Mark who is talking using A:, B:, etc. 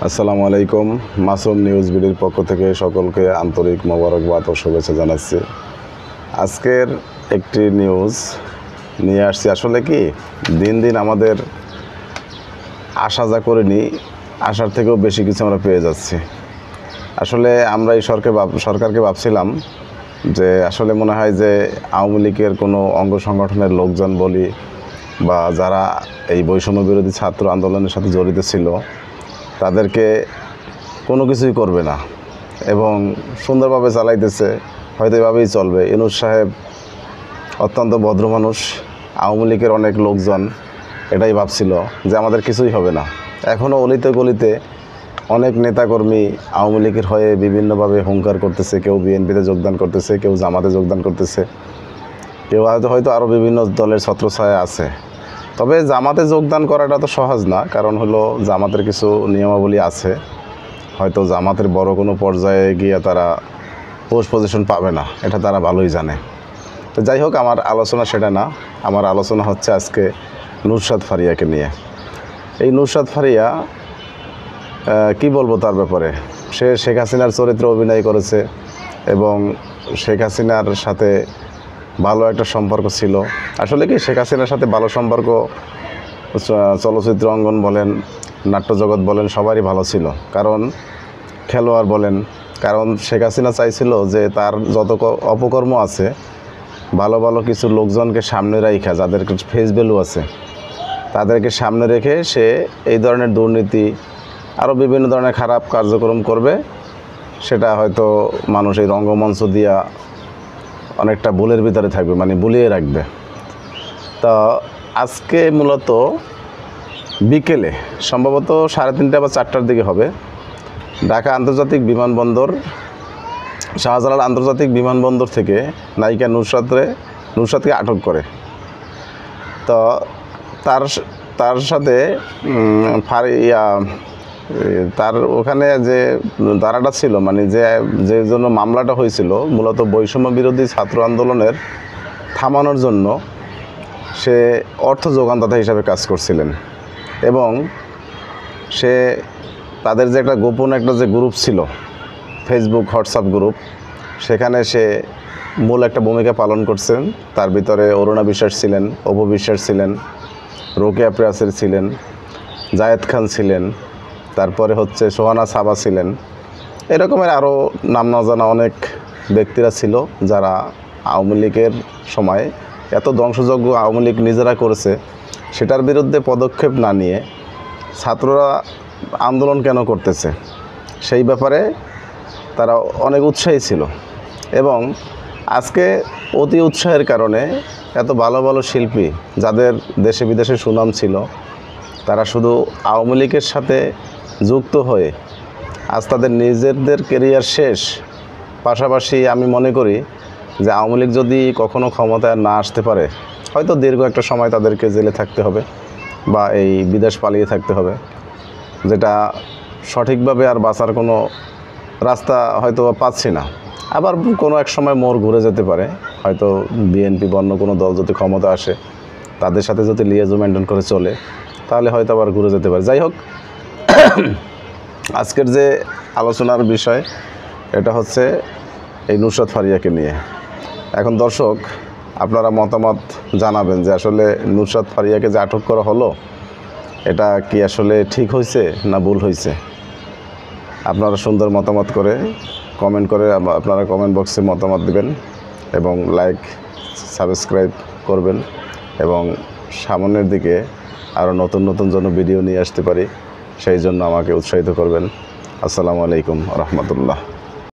A: আসসালামু আলাইকুম। মাসুম নিউজ বিডির পক্ষ থেকে সকলকে আন্তরিক মোবারকবাদ ও শুভেচ্ছা জানাচ্ছি। আজকের একটি নিউজ নিয়ে আসছি। আসলে কি দিন দিন আমাদের আশা যা করিনি, আশার থেকেও বেশি কিছু আমরা পেয়ে যাচ্ছি। আসলে আমরা এই সরকারকে ভাবছিলাম যে আসলে মনে হয় যে আওয়ামী লীগের কোনো অঙ্গ সংগঠনের লোকজন বলি বা যারা এই বৈষম্য বিরোধী ছাত্র আন্দোলনের সাথে জড়িত ছিল তাদেরকে কোনো কিছুই করবে না এবং সুন্দরভাবে চালাইতেছে, হয়তো এভাবেই চলবে। ইউনূস সাহেব অত্যন্ত ভদ্র মানুষ, আওয়ামী লীগের অনেক লোকজন এটাই ভাবছিল যে আমাদের কিছুই হবে না। এখনও অলিতে গলিতে অনেক নেতাকর্মী আওয়ামী লীগের হয়ে বিভিন্নভাবে হুঙ্কার করতেছে। কেউ বিএনপিতে যোগদান করতেছে, কেউ জামাতে যোগদান করতেছে, কেউ হয়তো আরও বিভিন্ন দলের ছত্রছায়া আছে। তবে জামাতে যোগদান করাটা তো সহজ না, কারণ হলো জামাতের কিছু নিয়মাবলী আছে। হয়তো জামাতের বড় কোনো পর্যায়ে গিয়ে তারা পোস্ট পজিশন পাবে না, এটা তারা ভালোই জানে। তো যাই হোক, আমার আলোচনা সেটা না। আমার আলোচনা হচ্ছে আজকে নুসরাত ফারিয়াকে নিয়ে। এই নুসরাত ফারিয়া কি বলবো তার ব্যাপারে। সে শেখ হাসিনার চরিত্রে অভিনয় করেছে এবং শেখ হাসিনার সাথে ভালো একটা সম্পর্ক ছিল। আসলে কি শেখ হাসিনার সাথে ভালো সম্পর্ক চলচ্চিত্র অঙ্গন বলেন, নাট্যজগৎ বলেন, সবারই ভালো ছিল। কারণ খেলোয়াড় বলেন, কারণ শেখ হাসিনা চাইছিল যে তার যত অপকর্ম আছে, ভালো ভালো কিছু লোকজনকে সামনে রাখা, যাদের ফেস ভ্যালু আছে তাদেরকে সামনে রেখে সে এই ধরনের দুর্নীতি আরও বিভিন্ন ধরনের খারাপ কার্যক্রম করবে। সেটা হয়তো মানুষ এই রঙ্গমঞ্চ দিয়া অনেকটা ভুলের ভিতরে থাকবে, মানে ভুলিয়ে রাখবে। তা আজকে মূলত বিকেলে সম্ভবত 3:30 বা 4টার দিকে হবে, ঢাকা আন্তর্জাতিক বিমানবন্দর, শাহজালাল আন্তর্জাতিক বিমানবন্দর থেকে নায়িকা নুসরাতকে আটক করে। তো তার সাথে তার ওখানে যে ধারাটা ছিল, মানে যে জন্য মামলাটা হয়েছিল, মূলত বৈষম্য বিরোধী ছাত্র আন্দোলনের থামানোর জন্য সে অর্থ যোগানদাতা হিসাবে কাজ করছিলেন। এবং সে তাদের যে একটা গোপন একটা যে গ্রুপ ছিল, ফেসবুক হোয়াটসঅ্যাপ গ্রুপ, সেখানে সে মূল একটা ভূমিকা পালন করছেন। তার ভিতরে অরুণা বিশ্বাস ছিলেন, অপু বিশ্বাস ছিলেন, রোকেয়া প্রিয়াসের ছিলেন, জায়েদ খান ছিলেন, তারপরে হচ্ছে সোহানা সাবা ছিলেন। এরকমের আরও নাম না জানা অনেক ব্যক্তিরা ছিল, যারা আওয়ামী লীগের সময় এত ধ্বংসযজ্ঞ আওয়ামী লীগ নিজেরা করেছে, সেটার বিরুদ্ধে পদক্ষেপ না নিয়ে ছাত্ররা আন্দোলন কেন করতেছে সেই ব্যাপারে তারা অনেক উৎসাহী ছিল। এবং আজকে অতি উৎসাহের কারণে এত ভালো ভালো শিল্পী, যাদের দেশে বিদেশে সুনাম ছিল, তারা শুধু আওয়ামী লীগের সাথে যুক্ত হয়ে আজ তাদের নিজেদের কেরিয়ার শেষ। পাশাপাশি আমি মনে করি যে আওয়ামী লীগ যদি কখনো ক্ষমতায় না আসতে পারে, হয়তো দীর্ঘ একটা সময় তাদেরকে জেলে থাকতে হবে বা এই বিদেশ পালিয়ে থাকতে হবে, যেটা সঠিকভাবে আর বাঁচার কোনো রাস্তা হয়তো পাচ্ছি না। আবার কোনো এক সময় মোড় ঘুরে যেতে পারে, হয়তো বিএনপি বা অন্য কোনো দল যদি ক্ষমতা আসে, তাদের সাথে যদি লিয়াজো মেনটেন করে চলে, তাহলে হয়তো আবার ঘুরে যেতে পারে। যাই হোক, আজকের যে আলোচনার বিষয় এটা হচ্ছে এই নুসরাত ফারিয়াকে নিয়ে। এখন দর্শক, আপনারা মতামত জানাবেন যে আসলে নুসরাত ফারিয়াকে যে আটক করা হলো, এটা কি আসলে ঠিক হয়েছে না ভুল হয়েছে? আপনারা সুন্দর মতামত করে কমেন্ট করে আপনারা কমেন্ট বক্সে মতামত দিবেন এবং লাইক সাবস্ক্রাইব করবেন এবং সামনের দিকে আরও নতুন নতুন যেন ভিডিও নিয়ে আসতে পারি, সেই জন্য আমাকে উৎসাহিত করবেন। আসসালামু আলাইকুম রহমতুল্লাহ।